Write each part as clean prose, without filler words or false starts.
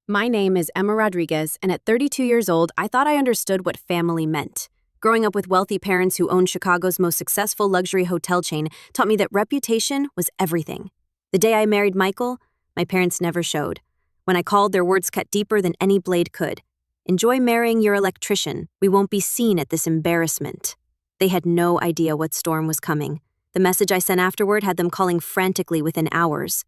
My name is Emma Rodriguez, and at 32 years old, I thought I understood what family meant. Growing up with wealthy parents who owned Chicago's most successful luxury hotel chain taught me that reputation was everything. The day I married Michael, my parents never showed. When I called, their words cut deeper than any blade could. Enjoy marrying your electrician. We won't be seen at this embarrassment. They had no idea what storm was coming. The message I sent afterward had them calling frantically within hours.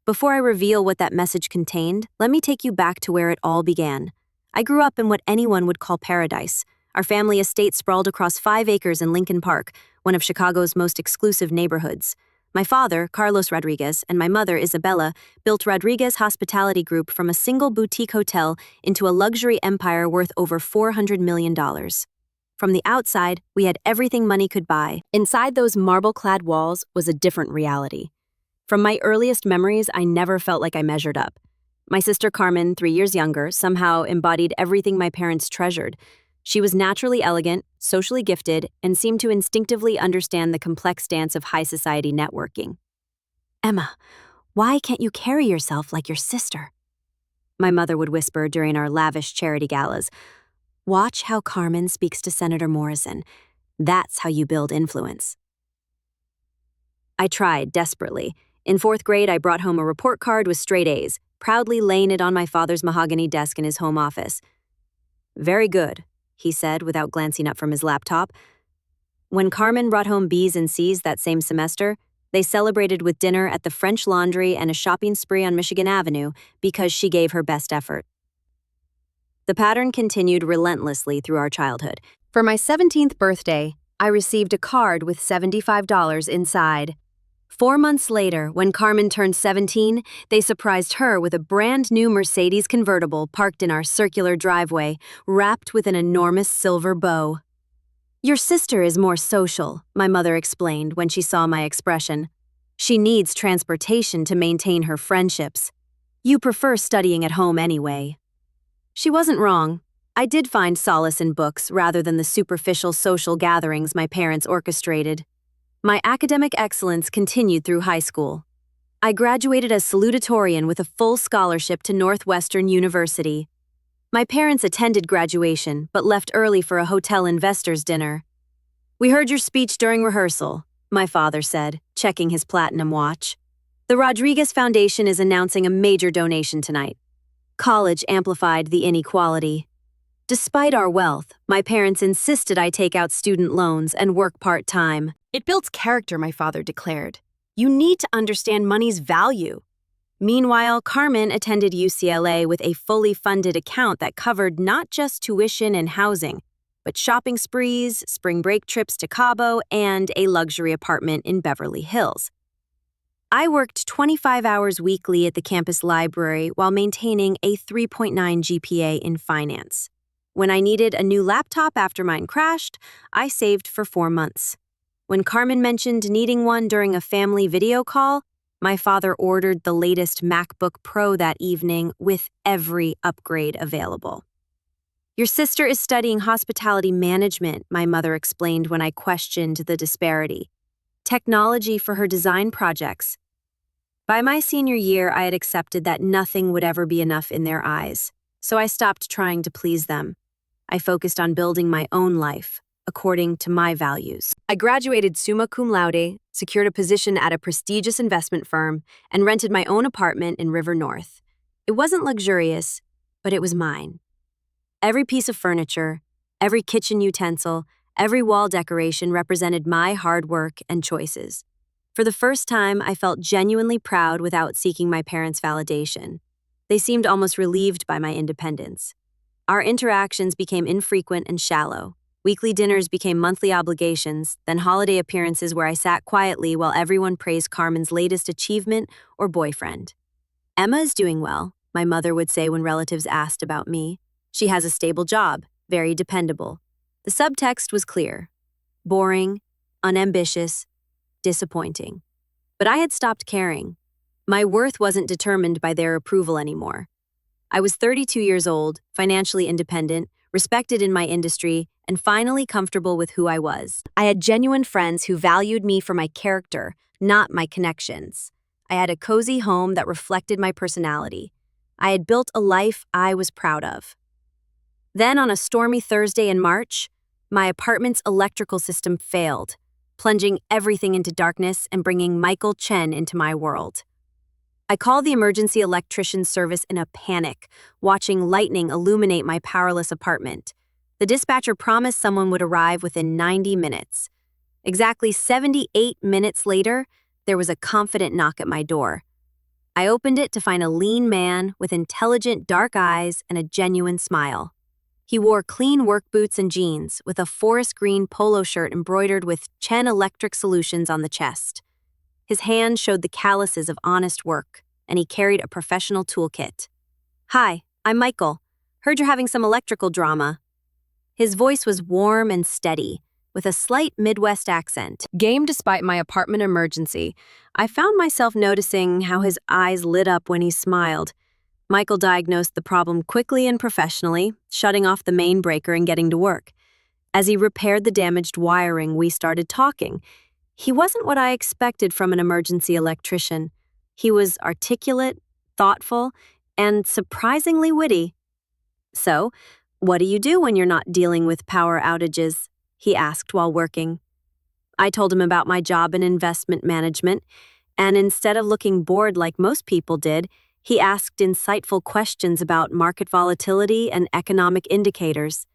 Before I reveal what that message contained, let me take you back to where it all began. I grew up in what anyone would call paradise. Our family estate sprawled across 5 acres in Lincoln Park, one of Chicago's most exclusive neighborhoods. My father, Carlos Rodriguez, and my mother, Isabella, built Rodriguez Hospitality Group from a single boutique hotel into a luxury empire worth over $400 million. From the outside, we had everything money could buy. Inside those marble-clad walls was a different reality. From my earliest memories, I never felt like I measured up. My sister Carmen, 3 years younger, somehow embodied everything my parents treasured. She was naturally elegant, socially gifted, and seemed to instinctively understand the complex dance of high society networking. "Emma, why can't you carry yourself like your sister?" my mother would whisper during our lavish charity galas. "Watch how Carmen speaks to Senator Morrison. That's how you build influence." I tried desperately. In 4th grade, I brought home a report card with straight A's, proudly laying it on my father's mahogany desk in his home office. "Very good," he said without glancing up from his laptop. When Carmen brought home B's and C's that same semester, they celebrated with dinner at the French Laundry and a shopping spree on Michigan Avenue because she gave her best effort. The pattern continued relentlessly through our childhood. For my 17th birthday, I received a card with $75 inside. 4 months later, when Carmen turned 17, they surprised her with a brand new Mercedes convertible parked in our circular driveway, wrapped with an enormous silver bow. "Your sister is more social," my mother explained when she saw my expression. "She needs transportation to maintain her friendships. You prefer studying at home anyway." She wasn't wrong. I did find solace in books rather than the superficial social gatherings my parents orchestrated. My academic excellence continued through high school. I graduated as salutatorian with a full scholarship to Northwestern University. My parents attended graduation, but left early for a hotel investors' dinner. "We heard your speech during rehearsal," my father said, checking his platinum watch. "The Rodriguez Foundation is announcing a major donation tonight." College amplified the inequality. Despite our wealth, my parents insisted I take out student loans and work part-time. "It builds character," my father declared. "You need to understand money's value." Meanwhile, Carmen attended UCLA with a fully funded account that covered not just tuition and housing, but shopping sprees, spring break trips to Cabo, and a luxury apartment in Beverly Hills. I worked 25 hours weekly at the campus library while maintaining a 3.9 GPA in finance. When I needed a new laptop after mine crashed, I saved for 4 months. When Carmen mentioned needing one during a family video call, my father ordered the latest MacBook Pro that evening with every upgrade available. "Your sister is studying hospitality management," my mother explained when I questioned the disparity. "Technology for her design projects." By my senior year, I had accepted that nothing would ever be enough in their eyes, so I stopped trying to please them. I focused on building my own life, according to my values. I graduated summa cum laude, secured a position at a prestigious investment firm, and rented my own apartment in River North. It wasn't luxurious, but it was mine. Every piece of furniture, every kitchen utensil, every wall decoration represented my hard work and choices. For the first time, I felt genuinely proud without seeking my parents' validation. They seemed almost relieved by my independence. Our interactions became infrequent and shallow. Weekly dinners became monthly obligations, then holiday appearances where I sat quietly while everyone praised Carmen's latest achievement or boyfriend. "Emma is doing well," my mother would say when relatives asked about me. "She has a stable job, very dependable." The subtext was clear: boring, unambitious, disappointing. But I had stopped caring. My worth wasn't determined by their approval anymore. I was 32 years old, financially independent, respected in my industry, and finally comfortable with who I was. I had genuine friends who valued me for my character, not my connections. I had a cozy home that reflected my personality. I had built a life I was proud of. Then, on a stormy Thursday in March, my apartment's electrical system failed, plunging everything into darkness and bringing Michael Chen into my world. I called the emergency electrician service in a panic, watching lightning illuminate my powerless apartment. The dispatcher promised someone would arrive within 90 minutes. Exactly 78 minutes later, there was a confident knock at my door. I opened it to find a lean man with intelligent dark eyes and a genuine smile. He wore clean work boots and jeans, with a forest green polo shirt embroidered with Chen Electric Solutions on the chest. His hand showed the calluses of honest work, and he carried a professional toolkit. "Hi, I'm Michael. Heard you're having some electrical drama." His voice was warm and steady, with a slight Midwest accent. Game despite my apartment emergency, I found myself noticing how his eyes lit up when he smiled. Michael diagnosed the problem quickly and professionally, shutting off the main breaker and getting to work. As he repaired the damaged wiring, we started talking. He wasn't what I expected from an emergency electrician. He was articulate, thoughtful, and surprisingly witty. "So, what do you do when you're not dealing with power outages?" he asked while working. I told him about my job in investment management, and instead of looking bored like most people did, he asked insightful questions about market volatility and economic indicators.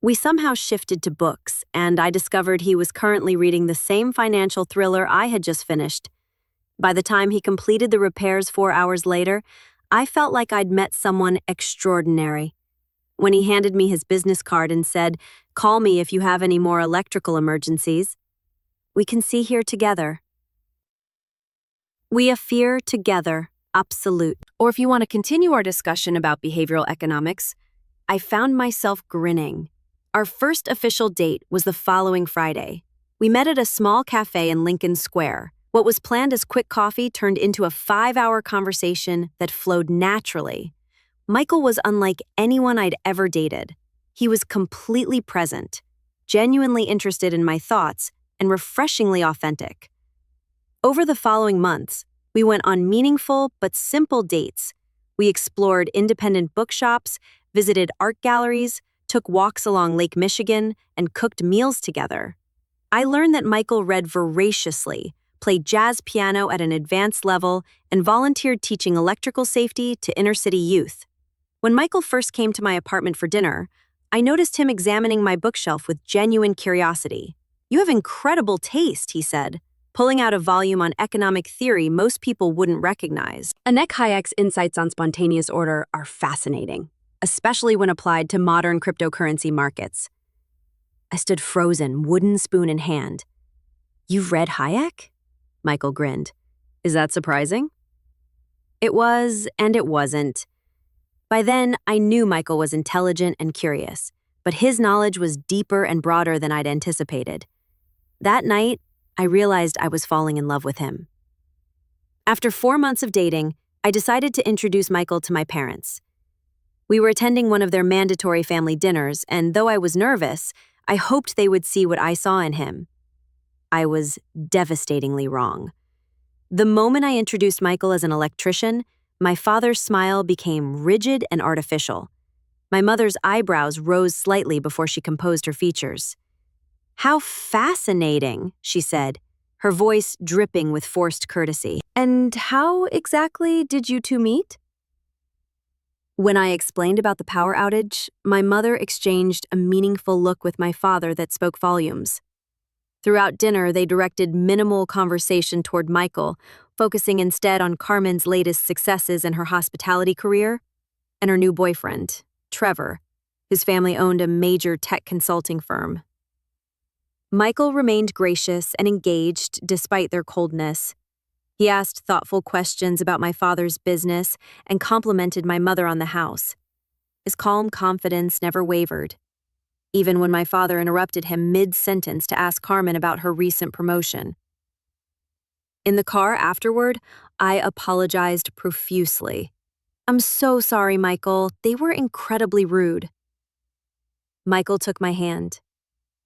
We somehow shifted to books, and I discovered he was currently reading the same financial thriller I had just finished. By the time he completed the repairs 4 hours later, I felt like I'd met someone extraordinary. When he handed me his business card and said, "Call me if you have any more electrical emergencies," we can see here together. We affair together, absolute. Or if you want to continue our discussion about behavioral economics, I found myself grinning. Our first official date was the following Friday. We met at a small cafe in Lincoln Square. What was planned as quick coffee turned into a 5-hour conversation that flowed naturally. Michael was unlike anyone I'd ever dated. He was completely present, genuinely interested in my thoughts, and refreshingly authentic. Over the following months, we went on meaningful but simple dates. We explored independent bookshops, visited art galleries, took walks along Lake Michigan, and cooked meals together. I learned that Michael read voraciously, played jazz piano at an advanced level, and volunteered teaching electrical safety to inner-city youth. When Michael first came to my apartment for dinner, I noticed him examining my bookshelf with genuine curiosity. "You have incredible taste," he said, pulling out a volume on economic theory most people wouldn't recognize. Anek Hayek's insights on spontaneous order are fascinating, especially when applied to modern cryptocurrency markets. I stood frozen, wooden spoon in hand. "You've read Hayek?" Michael grinned. "Is that surprising?" It was, and it wasn't. By then, I knew Michael was intelligent and curious, but his knowledge was deeper and broader than I'd anticipated. That night, I realized I was falling in love with him. After 4 months of dating, I decided to introduce Michael to my parents. We were attending one of their mandatory family dinners, and though I was nervous, I hoped they would see what I saw in him. I was devastatingly wrong. The moment I introduced Michael as an electrician, my father's smile became rigid and artificial. My mother's eyebrows rose slightly before she composed her features. "How fascinating," she said, her voice dripping with forced courtesy. "And how exactly did you two meet?" When I explained about the power outage, my mother exchanged a meaningful look with my father that spoke volumes. Throughout dinner, they directed minimal conversation toward Michael, focusing instead on Carmen's latest successes in her hospitality career and her new boyfriend, Trevor, whose family owned a major tech consulting firm. Michael remained gracious and engaged despite their coldness. He asked thoughtful questions about my father's business and complimented my mother on the house. His calm confidence never wavered, even when my father interrupted him mid-sentence to ask Carmen about her recent promotion. In the car afterward, I apologized profusely. "I'm so sorry, Michael. They were incredibly rude." Michael took my hand.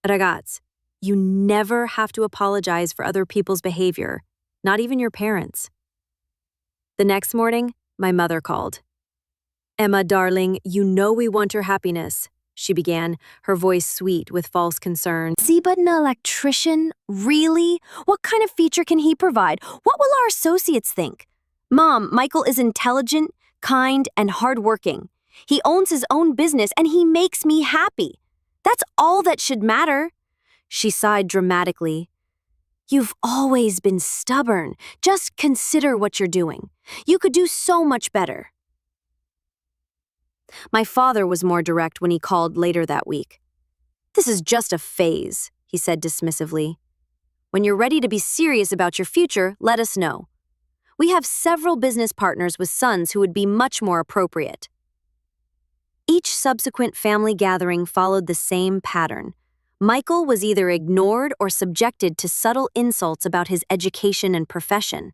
"Ragazz, you never have to apologize for other people's behavior, not even your parents." The next morning, my mother called. Emma, darling, you know we want your happiness, she began, her voice sweet with false concern. Is he but an electrician? Really? What kind of feature can he provide? What will our associates think? Mom, Michael is intelligent, kind, and hardworking. He owns his own business and he makes me happy. That's all that should matter. She sighed dramatically. You've always been stubborn. Just consider what you're doing. You could do so much better. My father was more direct when he called later that week. This is just a phase, he said dismissively. When you're ready to be serious about your future, let us know. We have several business partners with sons who would be much more appropriate. Each subsequent family gathering followed the same pattern. Michael was either ignored or subjected to subtle insults about his education and profession.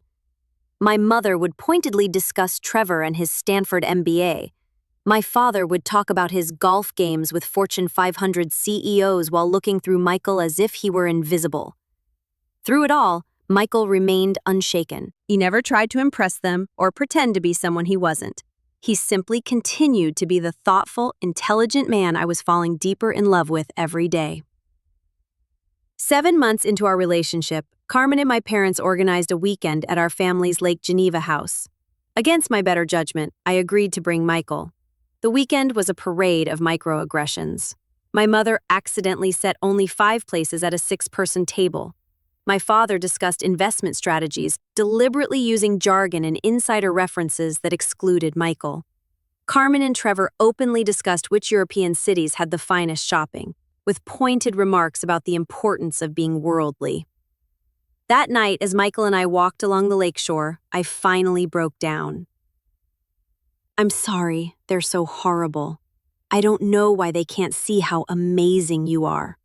My mother would pointedly discuss Trevor and his Stanford MBA. My father would talk about his golf games with Fortune 500 CEOs while looking through Michael as if he were invisible. Through it all, Michael remained unshaken. He never tried to impress them or pretend to be someone he wasn't. He simply continued to be the thoughtful, intelligent man I was falling deeper in love with every day. 7 months into our relationship, Carmen and my parents organized a weekend at our family's Lake Geneva house. Against my better judgment, I agreed to bring Michael. The weekend was a parade of microaggressions. My mother accidentally set only 5 places at a 6-person table. My father discussed investment strategies, deliberately using jargon and insider references that excluded Michael. Carmen and Trevor openly discussed which European cities had the finest shopping, with pointed remarks about the importance of being worldly. That night, as Michael and I walked along the lakeshore, I finally broke down. I'm sorry, they're so horrible. I don't know why they can't see how amazing you are.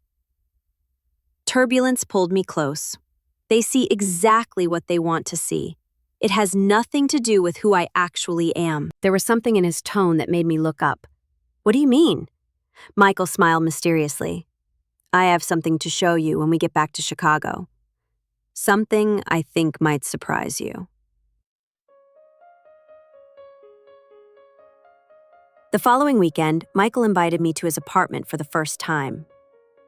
Turbulence pulled me close. They see exactly what they want to see. It has nothing to do with who I actually am. There was something in his tone that made me look up. What do you mean? Michael smiled mysteriously. I have something to show you when we get back to Chicago. Something I think might surprise you. The following weekend, Michael invited me to his apartment for the first time.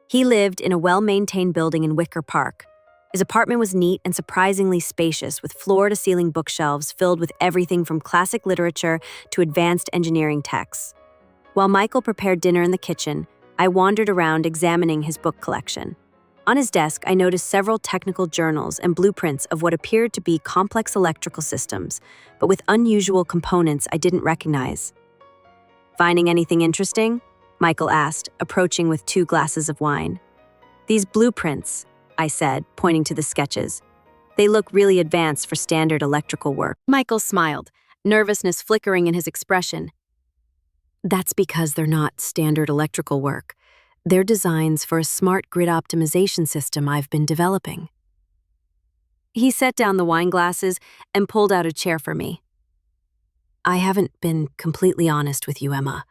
He lived in a well-maintained building in Wicker Park. His apartment was neat and surprisingly spacious, with floor-to-ceiling bookshelves filled with everything from classic literature to advanced engineering texts. While Michael prepared dinner in the kitchen, I wandered around examining his book collection. On his desk, I noticed several technical journals and blueprints of what appeared to be complex electrical systems, but with unusual components I didn't recognize. Finding anything interesting? Michael asked, approaching with 2 glasses of wine. These blueprints, I said, pointing to the sketches. They look really advanced for standard electrical work. Michael smiled, nervousness flickering in his expression. That's because they're not standard electrical work. They're designs for a smart grid optimization system I've been developing. He set down the wine glasses and pulled out a chair for me. I haven't been completely honest with you, Emma.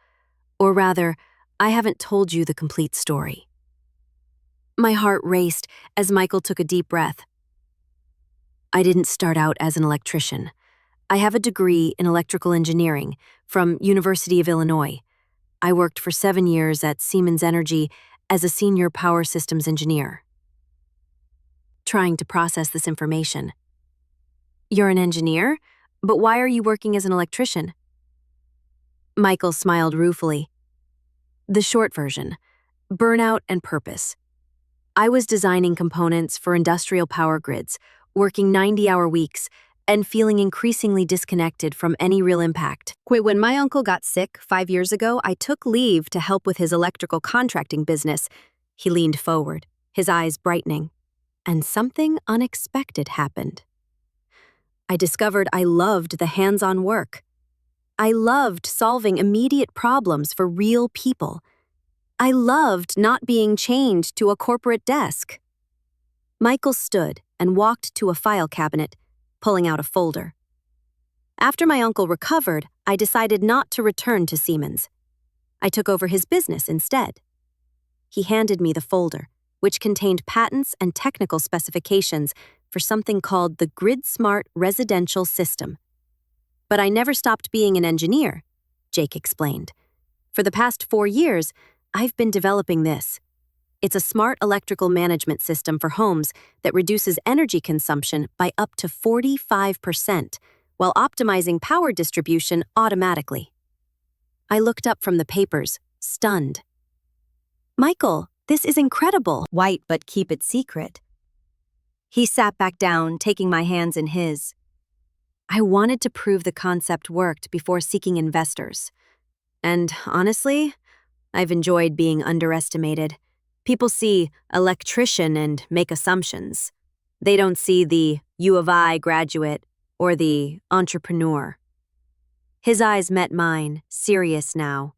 Or rather, I haven't told you the complete story. My heart raced as Michael took a deep breath. I didn't start out as an electrician. I have a degree in electrical engineering from University of Illinois. I worked for 7 years at Siemens Energy as a senior power systems engineer. Trying to process this information. You're an engineer? But why are you working as an electrician? Michael smiled ruefully. The short version: burnout and purpose. I was designing components for industrial power grids, working 90-hour weeks, and feeling increasingly disconnected from any real impact. When my uncle got sick 5 years ago, I took leave to help with his electrical contracting business. He leaned forward, his eyes brightening, and something unexpected happened. I discovered I loved the hands-on work. I loved solving immediate problems for real people. I loved not being chained to a corporate desk. Michael stood and walked to a file cabinet, pulling out a folder. After my uncle recovered, I decided not to return to Siemens. I took over his business instead. He handed me the folder, which contained patents and technical specifications for something called the Grid Smart Residential System. But I never stopped being an engineer, Jake explained. For the past 4 years, I've been developing this. It's a smart electrical management system for homes that reduces energy consumption by up to 45%, while optimizing power distribution automatically. I looked up from the papers, stunned. Michael, this is incredible. White, but keep it secret. He sat back down, taking my hands in his. I wanted to prove the concept worked before seeking investors. And honestly, I've enjoyed being underestimated. People see electrician and make assumptions. They don't see the U of I graduate or the entrepreneur. His eyes met mine, serious now,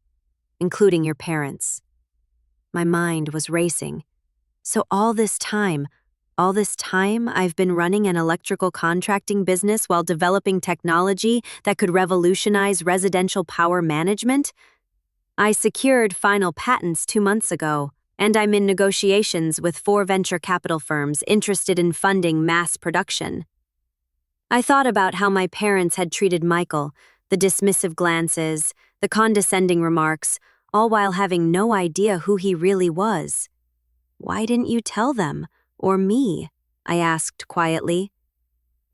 including your parents. My mind was racing. So all this time I've been running an electrical contracting business while developing technology that could revolutionize residential power management? I secured final patents 2 months ago, and I'm in negotiations with 4 venture capital firms interested in funding mass production. I thought about how my parents had treated Michael, the dismissive glances, the condescending remarks, all while having no idea who he really was. Why didn't you tell them? Or me? I asked quietly.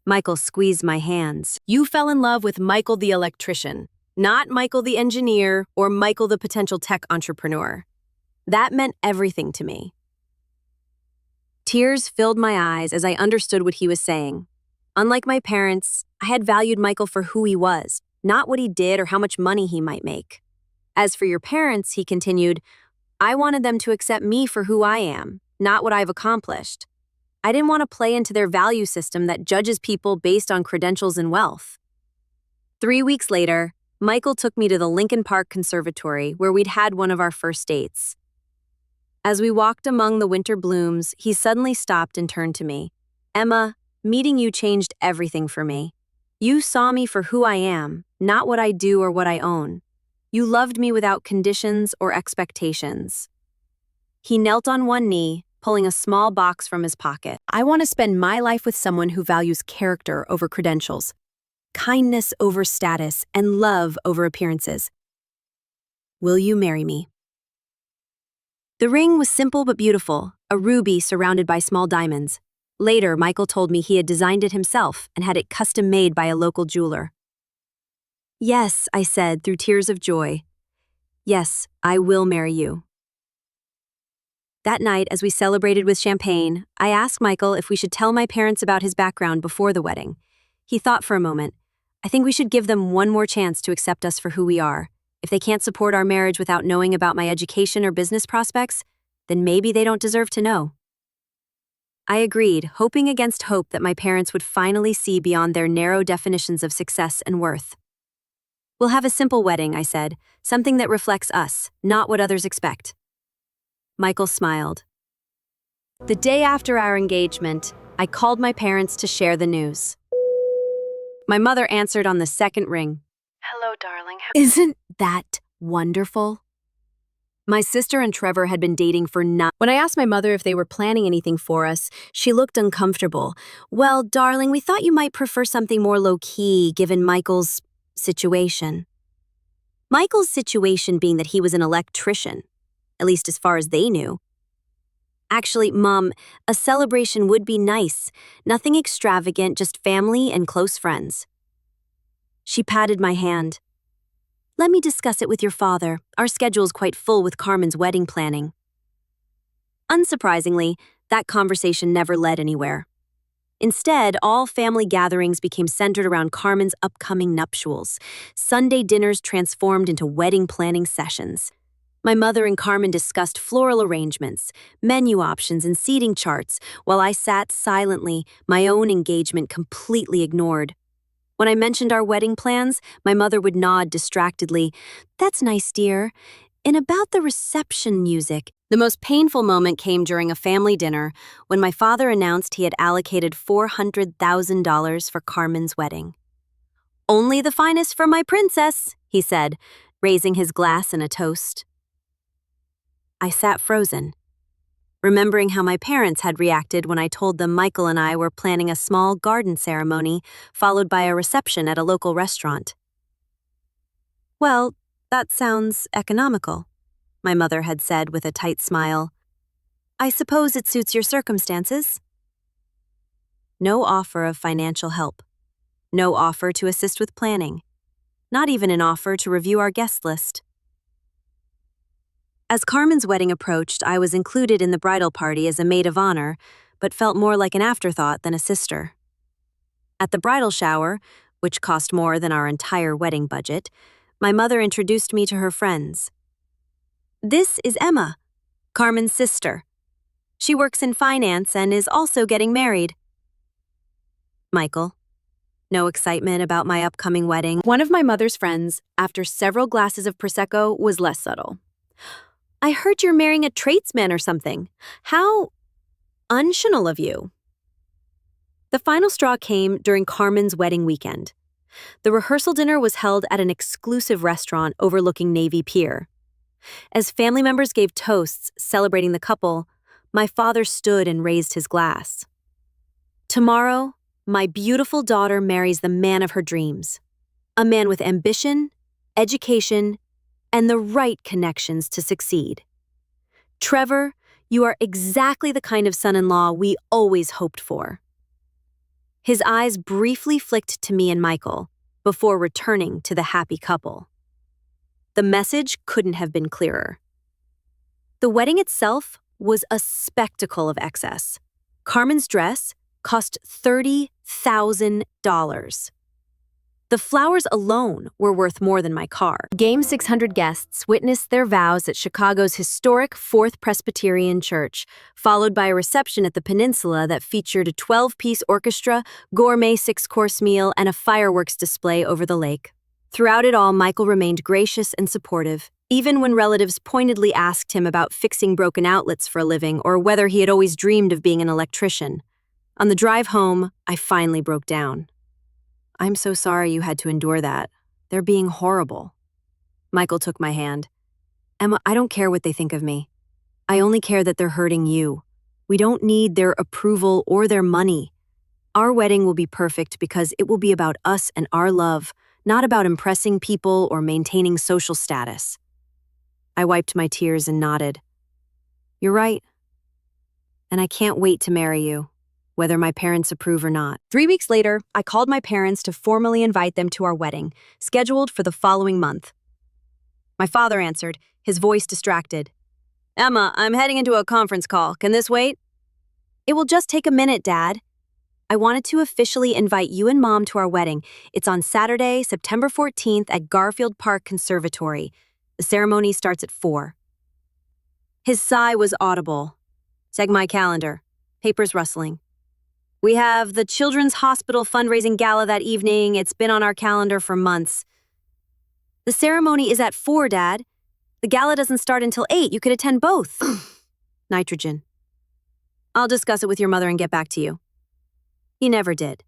Michael squeezed my hands. You fell in love with Michael the electrician, not Michael the engineer or Michael the potential tech entrepreneur. That meant everything to me. Tears filled my eyes as I understood what he was saying. Unlike my parents, I had valued Michael for who he was, not what he did or how much money he might make. As for your parents, he continued, I wanted them to accept me for who I am, not what I've accomplished. I didn't want to play into their value system that judges people based on credentials and wealth. 3 weeks later, Michael took me to the Lincoln Park Conservatory where we'd had one of our first dates. As we walked among the winter blooms, he suddenly stopped and turned to me. Emma, meeting you changed everything for me. You saw me for who I am, not what I do or what I own. You loved me without conditions or expectations. He knelt on one knee, pulling a small box from his pocket. I want to spend my life with someone who values character over credentials, kindness over status, and love over appearances. Will you marry me? The ring was simple but beautiful, a ruby surrounded by small diamonds. Later, Michael told me he had designed it himself and had it custom made by a local jeweler. Yes, I said through tears of joy. Yes, I will marry you. That night, as we celebrated with champagne, I asked Michael if we should tell my parents about his background before the wedding. He thought for a moment. I think we should give them one more chance to accept us for who we are. If they can't support our marriage without knowing about my education or business prospects, then maybe they don't deserve to know. I agreed, hoping against hope that my parents would finally see beyond their narrow definitions of success and worth. We'll have a simple wedding, I said, something that reflects us, not what others expect. Michael smiled. The day after our engagement, I called my parents to share the news. My mother answered on the second ring. Hello, darling. Isn't that wonderful? My sister and Trevor had been dating for 9 When I asked my mother if they were planning anything for us, she looked uncomfortable. Well, darling, we thought you might prefer something more low-key given Michael's situation. Michael's situation being that he was an electrician, at least as far as they knew. Actually, Mom, a celebration would be nice. Nothing extravagant, just family and close friends. She patted my hand. Let me discuss it with your father. Our schedule's quite full with Carmen's wedding planning. Unsurprisingly, that conversation never led anywhere. Instead, all family gatherings became centered around Carmen's upcoming nuptials. Sunday dinners transformed into wedding planning sessions. My mother and Carmen discussed floral arrangements, menu options, and seating charts, while I sat silently, my own engagement completely ignored. When I mentioned our wedding plans, my mother would nod distractedly. That's nice, dear. And about the reception music, the most painful moment came during a family dinner when my father announced he had allocated $400,000 for Carmen's wedding. Only the finest for my princess, he said, raising his glass in a toast. I sat frozen, remembering how my parents had reacted when I told them Michael and I were planning a small garden ceremony followed by a reception at a local restaurant. Well, That sounds economical, my mother had said with a tight smile. I suppose it suits your circumstances. No offer of financial help. No offer to assist with planning. Not even an offer to review our guest list. As Carmen's wedding approached, I was included in the bridal party as a maid of honor, but felt more like an afterthought than a sister. At the bridal shower, which cost more than our entire wedding budget, my mother introduced me to her friends. This is Emma, Carmen's sister. She works in finance and is also getting married. Michael. No excitement about my upcoming wedding. One of my mother's friends, after several glasses of Prosecco, was less subtle. I heard you're marrying a tradesman or something. How unchannel of you. The final straw came during Carmen's wedding weekend. The rehearsal dinner was held at an exclusive restaurant overlooking Navy Pier. As family members gave toasts celebrating the couple, my father stood and raised his glass. Tomorrow, my beautiful daughter marries the man of her dreams, a man with ambition, education, and the right connections to succeed. Trevor, you are exactly the kind of son-in-law we always hoped for. His eyes briefly flicked to me and Michael before returning to the happy couple. The message couldn't have been clearer. The wedding itself was a spectacle of excess. Carmen's dress cost $30,000. The flowers alone were worth more than my car. Game 600 guests witnessed their vows at Chicago's historic Fourth Presbyterian Church, followed by a reception at the Peninsula that featured a 12-piece orchestra, gourmet 6-course meal, and a fireworks display over the lake. Throughout it all, Michael remained gracious and supportive, even when relatives pointedly asked him about fixing broken outlets for a living or whether he had always dreamed of being an electrician. On the drive home, I finally broke down. I'm so sorry you had to endure that. They're being horrible. Michael took my hand. Emma, I don't care what they think of me. I only care that they're hurting you. We don't need their approval or their money. Our wedding will be perfect because it will be about us and our love, not about impressing people or maintaining social status. I wiped my tears and nodded. You're right. And I can't wait to marry you, whether my parents approve or not. 3 weeks later, I called my parents to formally invite them to our wedding, scheduled for the following month. My father answered, his voice distracted. Emma, I'm heading into a conference call. Can this wait? It will just take a minute, Dad. I wanted to officially invite you and Mom to our wedding. It's on Saturday, September 14th at Garfield Park Conservatory. The ceremony starts at 4. His sigh was audible. Check my calendar. Papers rustling. We have the Children's Hospital fundraising gala that evening. It's been on our calendar for months. The ceremony is at 4, Dad. The gala doesn't start until 8. You could attend both. Nitrogen. I'll discuss it with your mother and get back to you. He never did.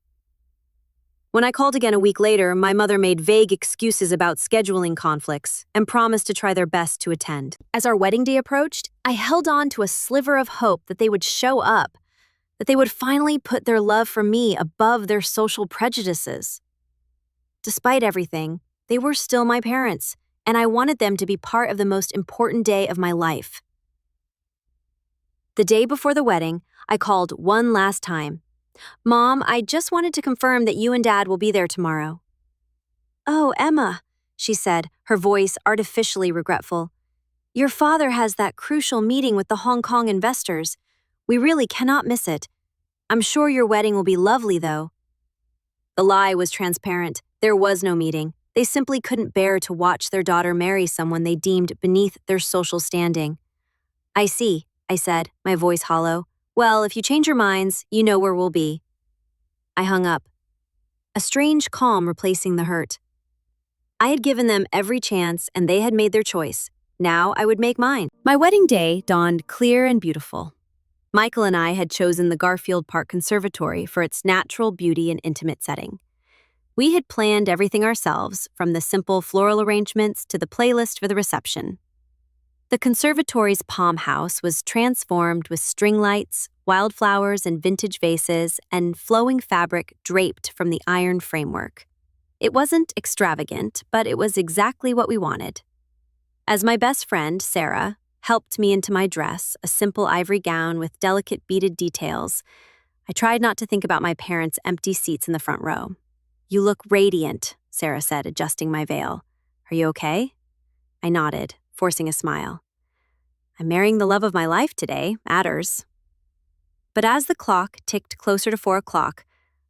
When I called again a week later, my mother made vague excuses about scheduling conflicts and promised to try their best to attend. As our wedding day approached, I held on to a sliver of hope that they would show up, that they would finally put their love for me above their social prejudices. Despite everything, they were still my parents, and I wanted them to be part of the most important day of my life. The day before the wedding, I called one last time. Mom, I just wanted to confirm that you and Dad will be there tomorrow. Oh, Emma, she said, her voice artificially regretful. Your father has that crucial meeting with the Hong Kong investors. We really cannot miss it. I'm sure your wedding will be lovely, though. The lie was transparent. There was no meeting. They simply couldn't bear to watch their daughter marry someone they deemed beneath their social standing. I see, I said, my voice hollow. Well, if you change your minds, you know where we'll be. I hung up, a strange calm replacing the hurt. I had given them every chance, and they had made their choice. Now I would make mine. My wedding day dawned clear and beautiful. Michael and I had chosen the Garfield Park Conservatory for its natural beauty and intimate setting. We had planned everything ourselves, from the simple floral arrangements to the playlist for the reception. The conservatory's palm house was transformed with string lights, wildflowers and vintage vases, and flowing fabric draped from the iron framework. It wasn't extravagant, but it was exactly what we wanted. As my best friend, Sarah, helped me into my dress, a simple ivory gown with delicate beaded details, I tried not to think about my parents' empty seats in the front row. "You look radiant," Sarah said, adjusting my veil. "Are you okay?" I nodded, forcing a smile. "I'm marrying the love of my life today, Adders." But as the clock ticked closer to 4 o'clock,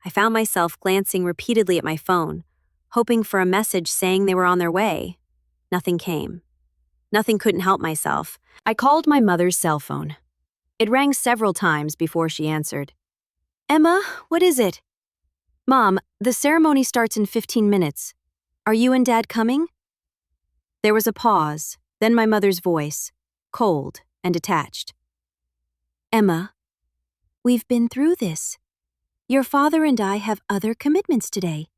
I found myself glancing repeatedly at my phone, hoping for a message saying they were on their way. Nothing came. Nothing couldn't help myself. I called my mother's cell phone. It rang several times before she answered. "Emma, what is it?" "Mom, the ceremony starts in 15 minutes. Are you and Dad coming?" There was a pause, then my mother's voice, cold and detached. "Emma, we've been through this. Your father and I have other commitments today."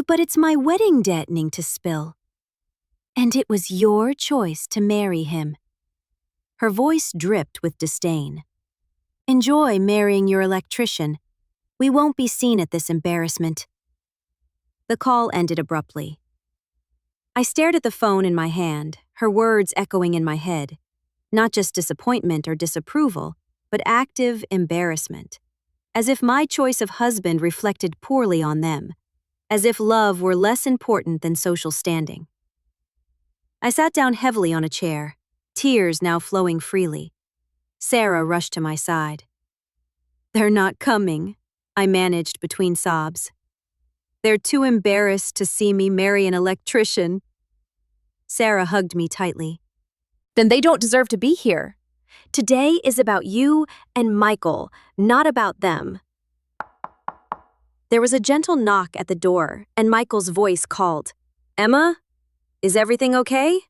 But it's my wedding deadening to spill. And it was your choice to marry him." Her voice dripped with disdain. "Enjoy marrying your electrician. We won't be seen at this embarrassment." The call ended abruptly. I stared at the phone in my hand, her words echoing in my head. Not just disappointment or disapproval, but active embarrassment. As if my choice of husband reflected poorly on them. As if love were less important than social standing. I sat down heavily on a chair, tears now flowing freely. Sarah rushed to my side. "They're not coming," I managed between sobs. "They're too embarrassed to see me marry an electrician." Sarah hugged me tightly. "Then they don't deserve to be here. Today is about you and Michael, not about them." There was a gentle knock at the door, and Michael's voice called, "Emma? Is everything okay?"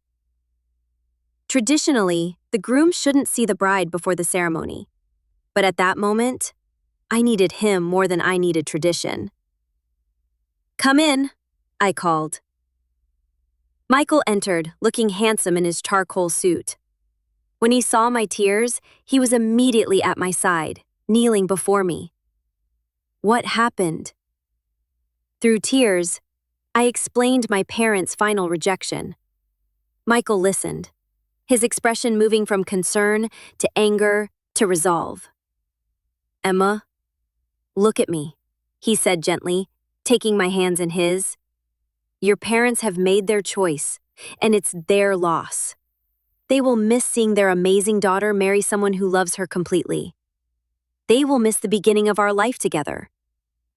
Traditionally, the groom shouldn't see the bride before the ceremony. But at that moment, I needed him more than I needed tradition. "Come in," I called. Michael entered, looking handsome in his charcoal suit. When he saw my tears, he was immediately at my side, kneeling before me. What happened? Through tears, I explained my parents' final rejection. Michael listened, his expression moving from concern to anger to resolve. "Emma, look at me," he said gently, taking my hands in his. "Your parents have made their choice, and it's their loss. They will miss seeing their amazing daughter marry someone who loves her completely. They will miss the beginning of our life together.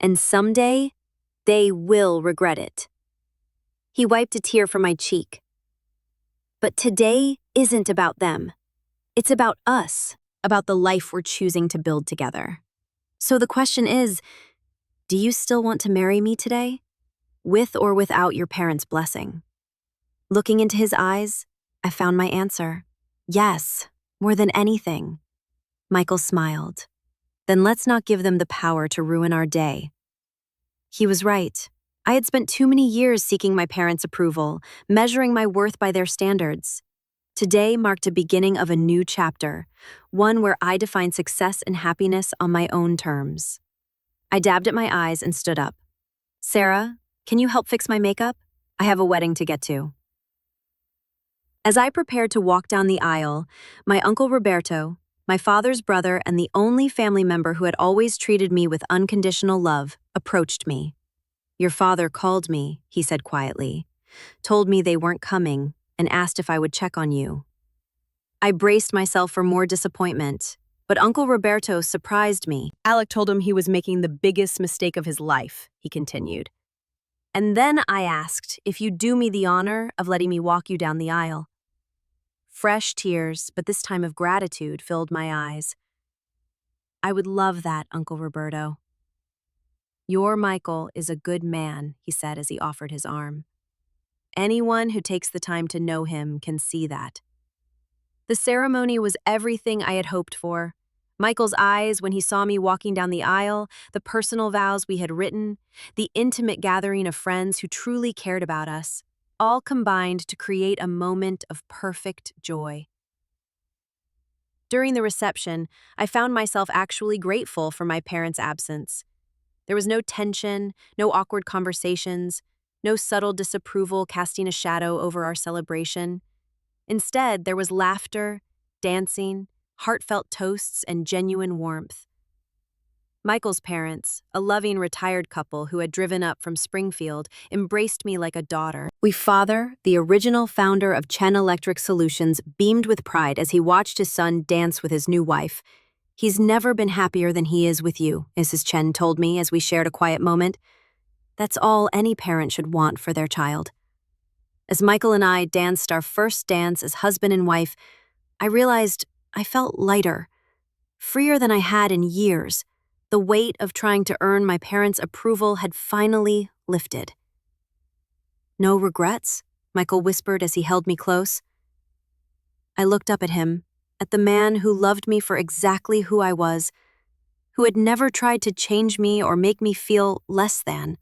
And someday, they will regret it." He wiped a tear from my cheek. "But today isn't about them. It's about us, about the life we're choosing to build together. So the question is, do you still want to marry me today? With or without your parents' blessing?" Looking into his eyes, I found my answer. Yes, more than anything. Michael smiled. "Then let's not give them the power to ruin our day." He was right. I had spent too many years seeking my parents' approval, measuring my worth by their standards. Today marked a beginning of a new chapter, one where I defined success and happiness on my own terms. I dabbed at my eyes and stood up. "Sarah, can you help fix my makeup? I have a wedding to get to." As I prepared to walk down the aisle, my Uncle Roberto, my father's brother and the only family member who had always treated me with unconditional love, approached me. "Your father called me," he said quietly, "told me they weren't coming, and asked if I would check on you." I braced myself for more disappointment, but Uncle Roberto surprised me. "Alec told him he was making the biggest mistake of his life," he continued. "And then I asked if you'd do me the honor of letting me walk you down the aisle." Fresh tears, but this time of gratitude, filled my eyes. "I would love that, Uncle Roberto." "Your Michael is a good man," he said as he offered his arm. "Anyone who takes the time to know him can see that." The ceremony was everything I had hoped for. Michael's eyes when he saw me walking down the aisle, the personal vows we had written, the intimate gathering of friends who truly cared about us, all combined to create a moment of perfect joy. During the reception, I found myself actually grateful for my parents' absence. There was no tension, no awkward conversations, no subtle disapproval casting a shadow over our celebration. Instead, there was laughter, dancing, heartfelt toasts, and genuine warmth. Michael's parents, a loving retired couple who had driven up from Springfield, embraced me like a daughter. Father, the original founder of Chen Electric Solutions, beamed with pride as he watched his son dance with his new wife. "He's never been happier than he is with you," Mrs. Chen told me as we shared a quiet moment. That's all any parent should want for their child. As Michael and I danced our first dance as husband and wife, I realized I felt lighter, freer than I had in years. The weight of trying to earn my parents' approval had finally lifted. "No regrets?" Michael whispered as he held me close. I looked up at him, at the man who loved me for exactly who I was, who had never tried to change me or make me feel less than.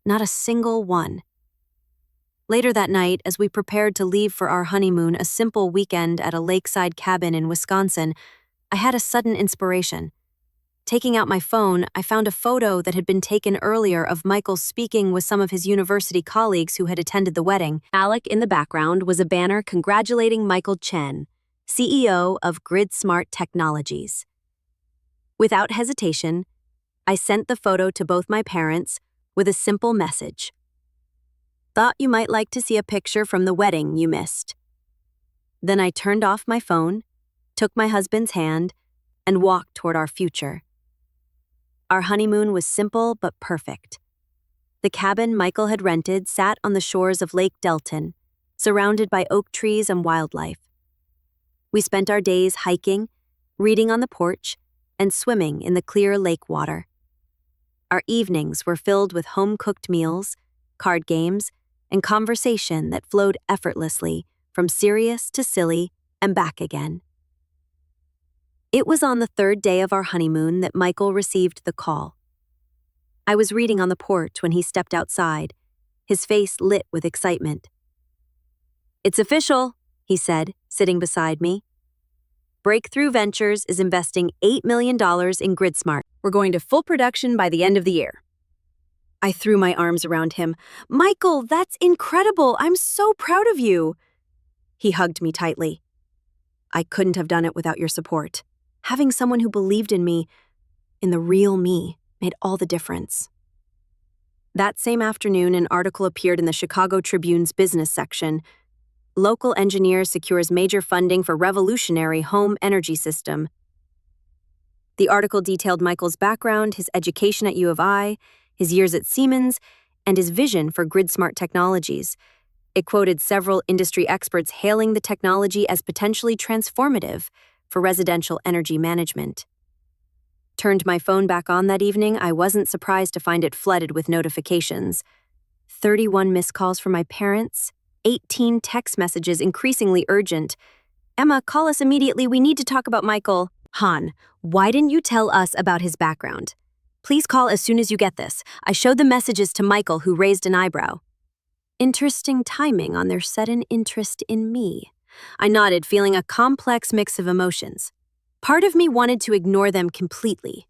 Not a single one. Later that night, as we prepared to leave for our honeymoon, a simple weekend at a lakeside cabin in Wisconsin, I had a sudden inspiration. Taking out my phone, I found a photo that had been taken earlier of Michael speaking with some of his university colleagues who had attended the wedding. Alec in the background was a banner congratulating Michael Chen, CEO of Grid Smart Technologies. Without hesitation, I sent the photo to both my parents with a simple message. "Thought you might like to see a picture from the wedding you missed." Then I turned off my phone, took my husband's hand, and walked toward our future. Our honeymoon was simple but perfect. The cabin Michael had rented sat on the shores of Lake Delton, surrounded by oak trees and wildlife. We spent our days hiking, reading on the porch, and swimming in the clear lake water. Our evenings were filled with home-cooked meals, card games, and conversation that flowed effortlessly from serious to silly and back again. It was on the third day of our honeymoon that Michael received the call. I was reading on the porch when he stepped outside, his face lit with excitement. "It's official," he said, sitting beside me. "Breakthrough Ventures is investing $8 million in GridSmart. We're going to full production by the end of the year." I threw my arms around him. "Michael, that's incredible! I'm so proud of you!" He hugged me tightly. "I couldn't have done it without your support. Having someone who believed in me, in the real me, made all the difference." That same afternoon, an article appeared in the Chicago Tribune's business section. "Local engineer secures major funding for revolutionary home energy system." The article detailed Michael's background, his education at U of I, his years at Siemens, and his vision for grid-smart technologies. It quoted several industry experts hailing the technology as potentially transformative for residential energy management. Turned my phone back on that evening, I wasn't surprised to find it flooded with notifications. 31 missed calls from my parents, 18 text messages increasingly urgent. "Emma, call us immediately, we need to talk about Michael." "Han, why didn't you tell us about his background? Please call as soon as you get this. I showed the messages to Michael, who raised an eyebrow." Interesting timing on their sudden interest in me. I nodded, feeling a complex mix of emotions. Part of me wanted to ignore them completely.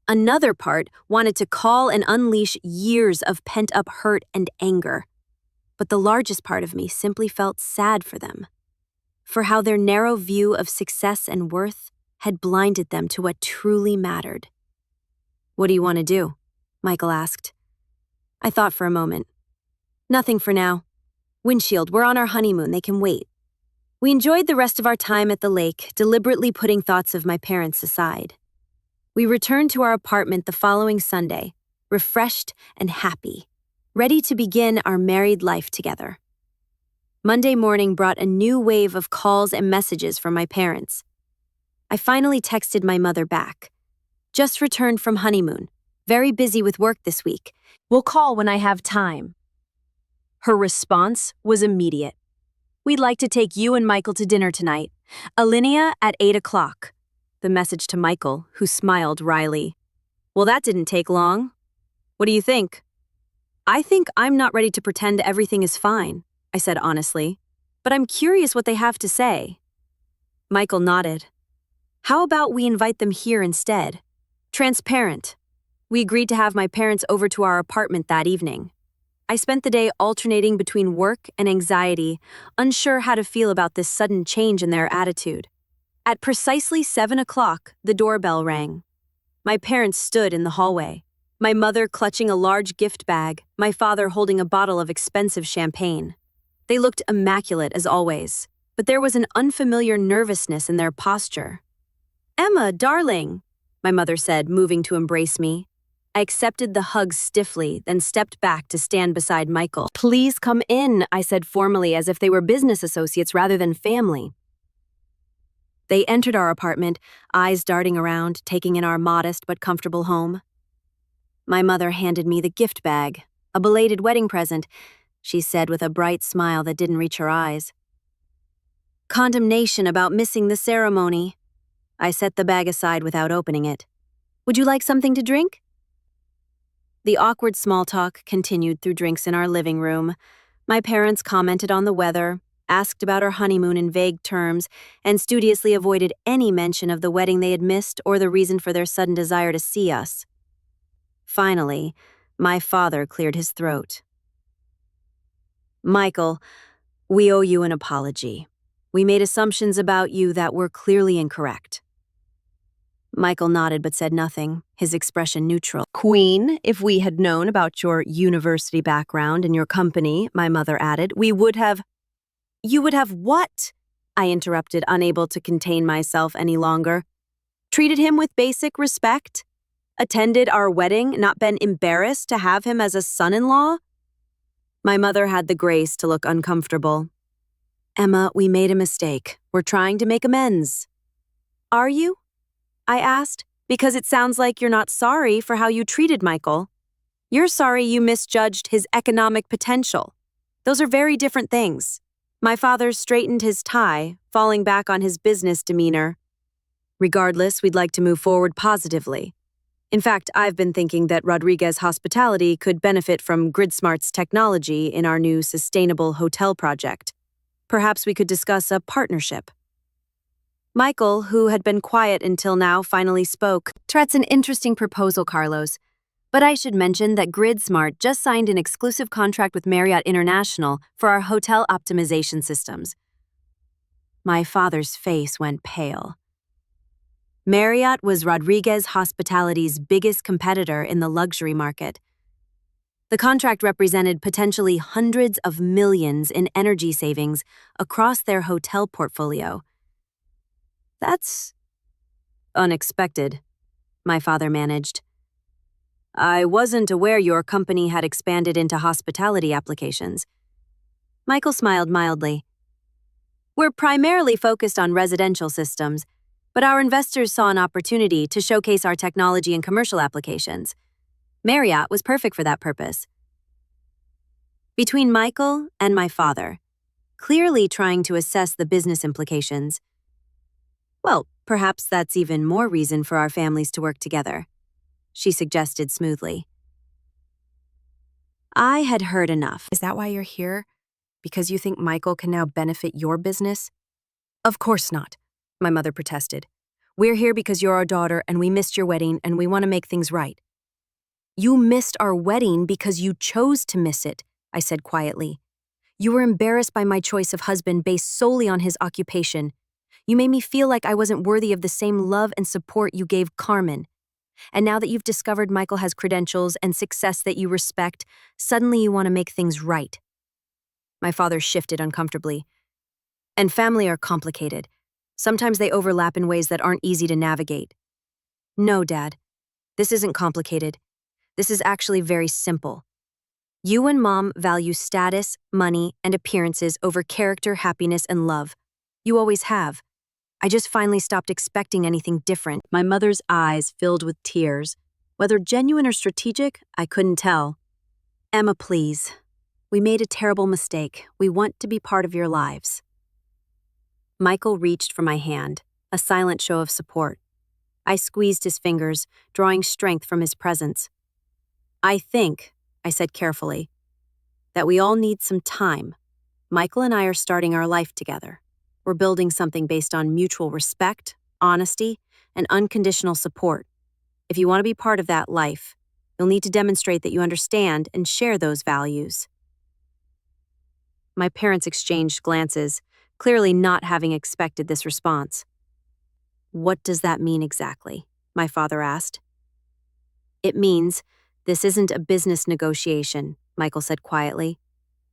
Another part wanted to call and unleash years of pent-up hurt and anger. But the largest part of me simply felt sad for them, for how their narrow view of success and worth had blinded them to what truly mattered. "What do you want to do?" Michael asked. I thought for a moment. "Nothing for now. Windshield, we're on our honeymoon, they can wait." We enjoyed the rest of our time at the lake, deliberately putting thoughts of my parents aside. We returned to our apartment the following Sunday, refreshed and happy, ready to begin our married life together. Monday morning brought a new wave of calls and messages from my parents. I finally texted my mother back. "Just returned from honeymoon. Very busy with work this week. We'll call when I have time." Her response was immediate. "We'd like to take you and Michael to dinner tonight. Alinea at 8 o'clock. The message to Michael, who smiled wryly. "Well, that didn't take long. What do you think?" "I think I'm not ready to pretend everything is fine," I said honestly. "But I'm curious what they have to say." Michael nodded. "How about we invite them here instead? Transparent. We agreed to have my parents over to our apartment that evening. I spent the day alternating between work and anxiety, unsure how to feel about this sudden change in their attitude. At precisely 7 o'clock, the doorbell rang. My parents stood in the hallway, my mother clutching a large gift bag, my father holding a bottle of expensive champagne. They looked immaculate as always, but there was an unfamiliar nervousness in their posture. "Emma, darling," my mother said, moving to embrace me. I accepted the hug stiffly, then stepped back to stand beside Michael. "Please come in," I said formally, as if they were business associates rather than family. They entered our apartment, eyes darting around, taking in our modest but comfortable home. My mother handed me the gift bag, a belated wedding present, she said with a bright smile that didn't reach her eyes. Condemnation about missing the ceremony. I set the bag aside without opening it. "Would you like something to drink?" The awkward small talk continued through drinks in our living room. My parents commented on the weather, asked about our honeymoon in vague terms, and studiously avoided any mention of the wedding they had missed or the reason for their sudden desire to see us. Finally, my father cleared his throat. "Michael, we owe you an apology. We made assumptions about you that were clearly incorrect." Michael nodded but said nothing, his expression neutral. "Queen, if we had known about your university background and your company," my mother added, "we would have—" "You would have what?" I interrupted, unable to contain myself any longer. "Treated him with basic respect? Attended our wedding, not been embarrassed to have him as a son-in-law?" My mother had the grace to look uncomfortable. "Emma, we made a mistake. We're trying to make amends." "Are you?" I asked, "because it sounds like you're not sorry for how you treated Michael. You're sorry you misjudged his economic potential. Those are very different things." My father straightened his tie, falling back on his business demeanor. "Regardless, we'd like to move forward positively. In fact, I've been thinking that Rodriguez Hospitality could benefit from GridSmart's technology in our new sustainable hotel project. Perhaps we could discuss a partnership." Michael, who had been quiet until now, finally spoke. "That's an interesting proposal, Carlos. But I should mention that GridSmart just signed an exclusive contract with Marriott International for our hotel optimization systems." My father's face went pale. Marriott was Rodriguez Hospitality's biggest competitor in the luxury market. The contract represented potentially hundreds of millions in energy savings across their hotel portfolio. "That's unexpected," my father managed. "I wasn't aware your company had expanded into hospitality applications." Michael smiled mildly. "We're primarily focused on residential systems, but our investors saw an opportunity to showcase our technology in commercial applications. Marriott was perfect for that purpose." Between Michael and my father, clearly trying to assess the business implications. "Well, perhaps that's even more reason for our families to work together," she suggested smoothly. I had heard enough. "Is that why you're here? Because you think Michael can now benefit your business?" "Of course not," my mother protested. "We're here because you're our daughter and we missed your wedding and we want to make things right." "You missed our wedding because you chose to miss it," I said quietly. "You were embarrassed by my choice of husband based solely on his occupation. You made me feel like I wasn't worthy of the same love and support you gave Carmen. And now that you've discovered Michael has credentials and success that you respect, suddenly you want to make things right." My father shifted uncomfortably. "And family are complicated. Sometimes they overlap in ways that aren't easy to navigate." "No, Dad. This isn't complicated. This is actually very simple. You and Mom value status, money, and appearances over character, happiness, and love. You always have. I just finally stopped expecting anything different." My mother's eyes filled with tears. Whether genuine or strategic, I couldn't tell. "Emma, please. We made a terrible mistake. We want to be part of your lives." Michael reached for my hand, a silent show of support. I squeezed his fingers, drawing strength from his presence. "I think," I said carefully, "that we all need some time. Michael and I are starting our life together. We're building something based on mutual respect, honesty, and unconditional support. If you want to be part of that life, You'll need to demonstrate that you understand and share those values." My parents exchanged glances, clearly not having expected this response. "What does that mean exactly?" my father asked. "It means this isn't a business negotiation," Michael said quietly.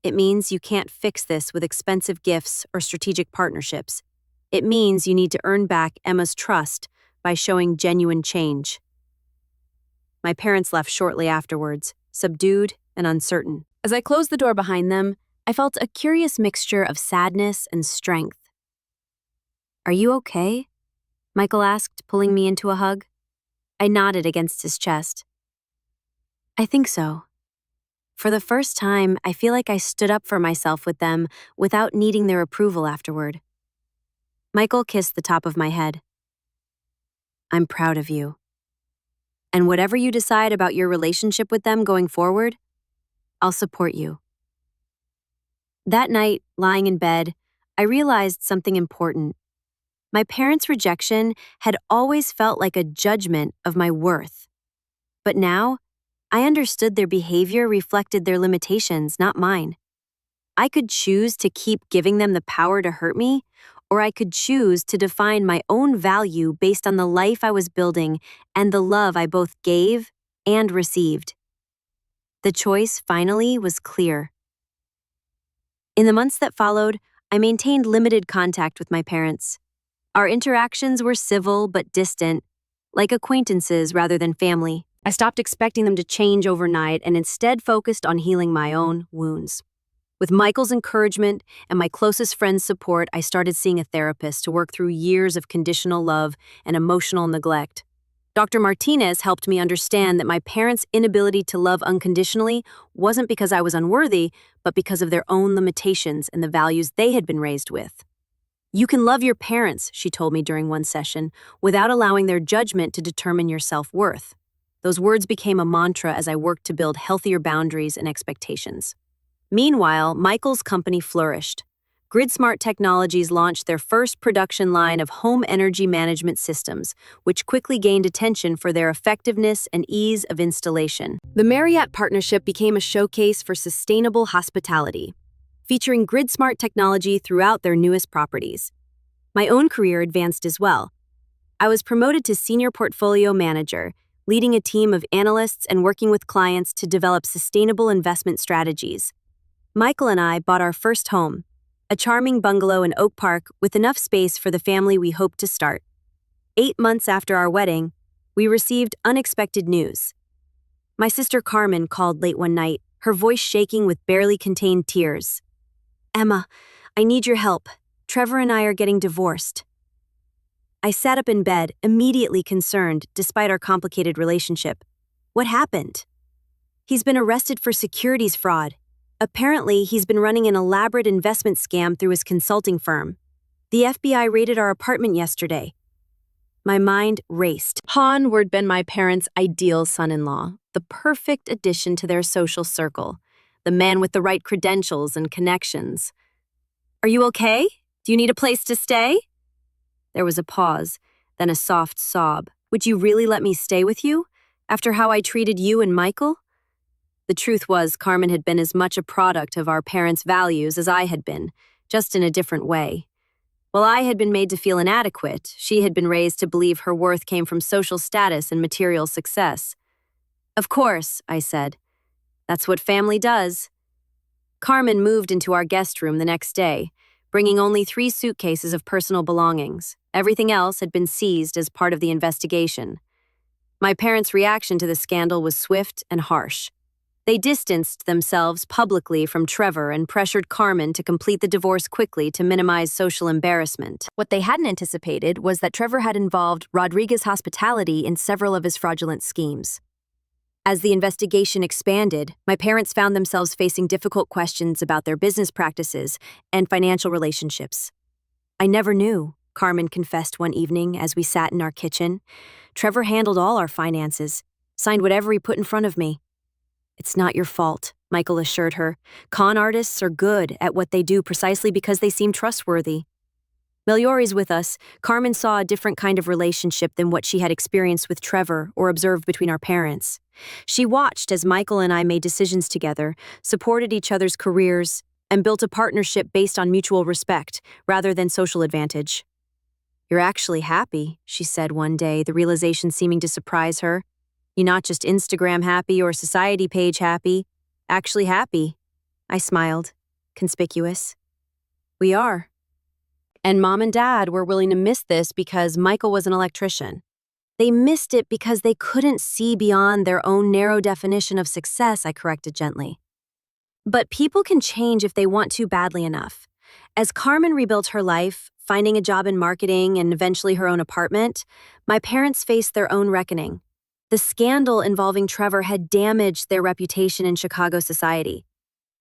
"It means you can't fix this with expensive gifts or strategic partnerships. It means you need to earn back Emma's trust by showing genuine change." My parents left shortly afterwards, subdued and uncertain. As I closed the door behind them, I felt a curious mixture of sadness and strength. "Are you okay?" Michael asked, pulling me into a hug. I nodded against his chest. "I think so. For the first time, I feel like I stood up for myself with them without needing their approval afterward." Michael kissed the top of my head. "I'm proud of you. And whatever you decide about your relationship with them going forward, I'll support you." That night, lying in bed, I realized something important. My parents' rejection had always felt like a judgment of my worth. But now, I understood their behavior reflected their limitations, not mine. I could choose to keep giving them the power to hurt me, or I could choose to define my own value based on the life I was building and the love I both gave and received. The choice finally was clear. In the months that followed, I maintained limited contact with my parents. Our interactions were civil but distant, like acquaintances rather than family. I stopped expecting them to change overnight and instead focused on healing my own wounds. With Michael's encouragement and my closest friend's support, I started seeing a therapist to work through years of conditional love and emotional neglect. Dr. Martinez helped me understand that my parents' inability to love unconditionally wasn't because I was unworthy, but because of their own limitations and the values they had been raised with. "You can love your parents," she told me during one session, "without allowing their judgment to determine your self-worth." Those words became a mantra as I worked to build healthier boundaries and expectations. Meanwhile, Michael's company flourished. GridSmart Technologies launched their first production line of home energy management systems, which quickly gained attention for their effectiveness and ease of installation. The Marriott partnership became a showcase for sustainable hospitality, featuring GridSmart technology throughout their newest properties. My own career advanced as well. I was promoted to senior portfolio manager, leading a team of analysts and working with clients to develop sustainable investment strategies. Michael and I bought our first home, a charming bungalow in Oak Park with enough space for the family we hoped to start. 8 months after our wedding, we received unexpected news. My sister Carmen called late one night, her voice shaking with barely contained tears. "Emma, I need your help. Trevor and I are getting divorced." I sat up in bed, immediately concerned, despite our complicated relationship. "What happened?" "He's been arrested for securities fraud. Apparently, he's been running an elaborate investment scam through his consulting firm. The FBI raided our apartment yesterday." My mind raced. Han had been my parents' ideal son-in-law, the perfect addition to their social circle, the man with the right credentials and connections. "Are you okay? Do you need a place to stay?" There was a pause, then a soft sob. "Would you really let me stay with you, after how I treated you and Michael?" The truth was, Carmen had been as much a product of our parents' values as I had been, just in a different way. While I had been made to feel inadequate, she had been raised to believe her worth came from social status and material success. "Of course," I said. "That's what family does." Carmen moved into our guest room the next day, bringing only 3 suitcases of personal belongings. Everything else had been seized as part of the investigation. My parents' reaction to the scandal was swift and harsh. They distanced themselves publicly from Trevor and pressured Carmen to complete the divorce quickly to minimize social embarrassment. What they hadn't anticipated was that Trevor had involved Rodriguez Hospitality in several of his fraudulent schemes. As the investigation expanded, my parents found themselves facing difficult questions about their business practices and financial relationships. "I never knew," Carmen confessed one evening as we sat in our kitchen. "Trevor handled all our finances, signed whatever he put in front of me." "It's not your fault," Michael assured her. "Con artists are good at what they do precisely because they seem trustworthy." While Yori's with us, Carmen saw a different kind of relationship than what she had experienced with Trevor or observed between our parents. She watched as Michael and I made decisions together, supported each other's careers, and built a partnership based on mutual respect rather than social advantage. "You're actually happy," she said one day, the realization seeming to surprise her. "You're not just Instagram happy or society page happy, actually happy." I smiled, conspicuous. "We are." And Mom and Dad were willing to miss this because Michael was an electrician. They missed it because they couldn't see beyond their own narrow definition of success, I corrected gently. But people can change if they want to badly enough. As Carmen rebuilt her life, finding a job in marketing and eventually her own apartment, my parents faced their own reckoning. The scandal involving Trevor had damaged their reputation in Chicago society.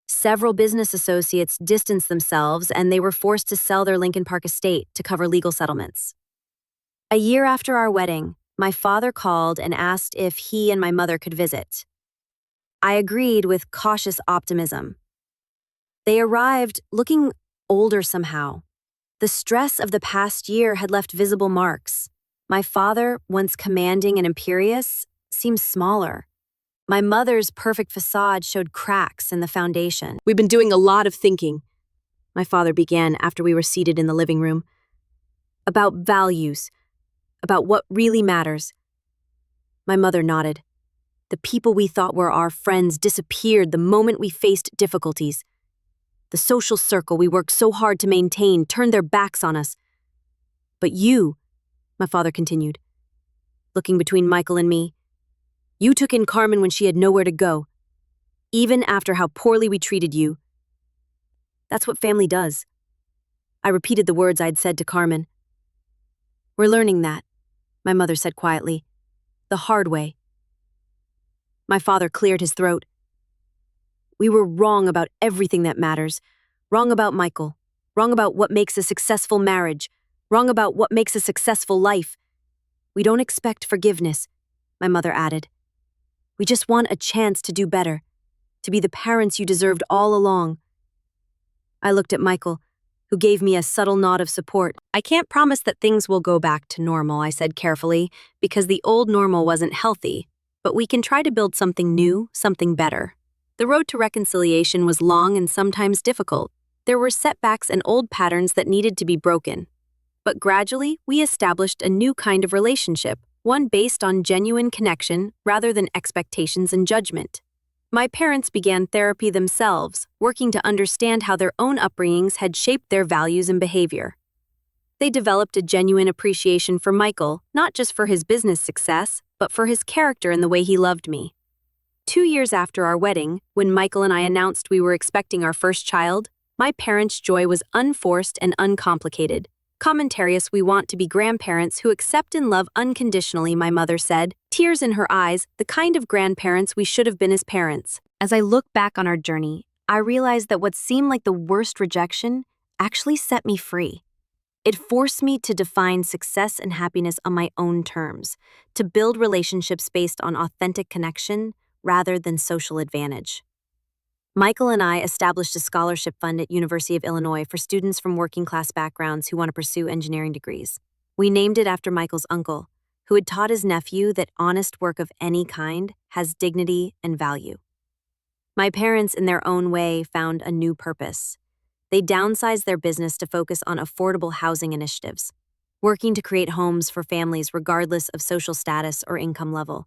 Several business associates distanced themselves, and they were forced to sell their Lincoln Park estate to cover legal settlements. A year after our wedding, my father called and asked if he and my mother could visit. I agreed with cautious optimism. They arrived looking older somehow. The stress of the past year had left visible marks. My father, once commanding and imperious, seemed smaller. My mother's perfect facade showed cracks in the foundation. "We've been doing a lot of thinking," my father began after we were seated in the living room. "About values, about what really matters." My mother nodded. "The people we thought were our friends disappeared the moment we faced difficulties. The social circle we worked so hard to maintain turned their backs on us. But you," my father continued, looking between Michael and me, "you took in Carmen when she had nowhere to go, even after how poorly we treated you. That's what family does." I repeated the words I'd said to Carmen. "We're learning that," my mother said quietly, "the hard way." My father cleared his throat. "We were wrong about everything that matters. Wrong about Michael. Wrong about what makes a successful marriage. Wrong about what makes a successful life. We don't expect forgiveness," my mother added. "We just want a chance to do better, to be the parents you deserved all along." I looked at Michael, who gave me a subtle nod of support. "I can't promise that things will go back to normal," I said carefully, because the old normal wasn't healthy, "but we can try to build something new, something better." The road to reconciliation was long and sometimes difficult. There were setbacks and old patterns that needed to be broken. But gradually, we established a new kind of relationship, one based on genuine connection rather than expectations and judgment. My parents began therapy themselves, working to understand how their own upbringings had shaped their values and behavior. They developed a genuine appreciation for Michael, not just for his business success, but for his character and the way he loved me. 2 years after our wedding, when Michael and I announced we were expecting our first child, my parents' joy was unforced and uncomplicated. "Commentarious, we want to be grandparents who accept and love unconditionally," my mother said, tears in her eyes, "the kind of grandparents we should have been as parents." As I look back on our journey, I realized that what seemed like the worst rejection actually set me free. It forced me to define success and happiness on my own terms, to build relationships based on authentic connection rather than social advantage. Michael and I established a scholarship fund at University of Illinois for students from working-class backgrounds who want to pursue engineering degrees. We named it after Michael's uncle, who had taught his nephew that honest work of any kind has dignity and value. My parents, in their own way, found a new purpose. They downsized their business to focus on affordable housing initiatives, working to create homes for families regardless of social status or income level.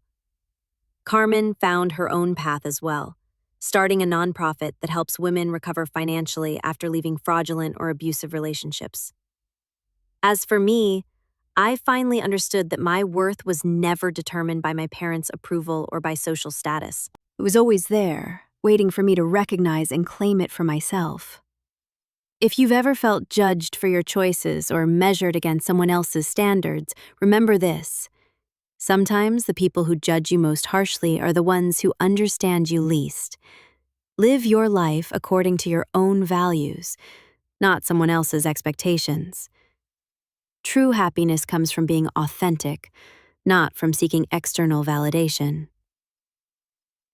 Carmen found her own path as well, starting a nonprofit that helps women recover financially after leaving fraudulent or abusive relationships. As for me, I finally understood that my worth was never determined by my parents' approval or by social status. It was always there, waiting for me to recognize and claim it for myself. If you've ever felt judged for your choices or measured against someone else's standards, remember this. Sometimes the people who judge you most harshly are the ones who understand you least. Live your life according to your own values, not someone else's expectations. True happiness comes from being authentic, not from seeking external validation.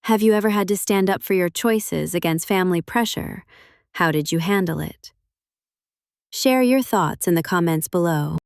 Have you ever had to stand up for your choices against family pressure? How did you handle it? Share your thoughts in the comments below.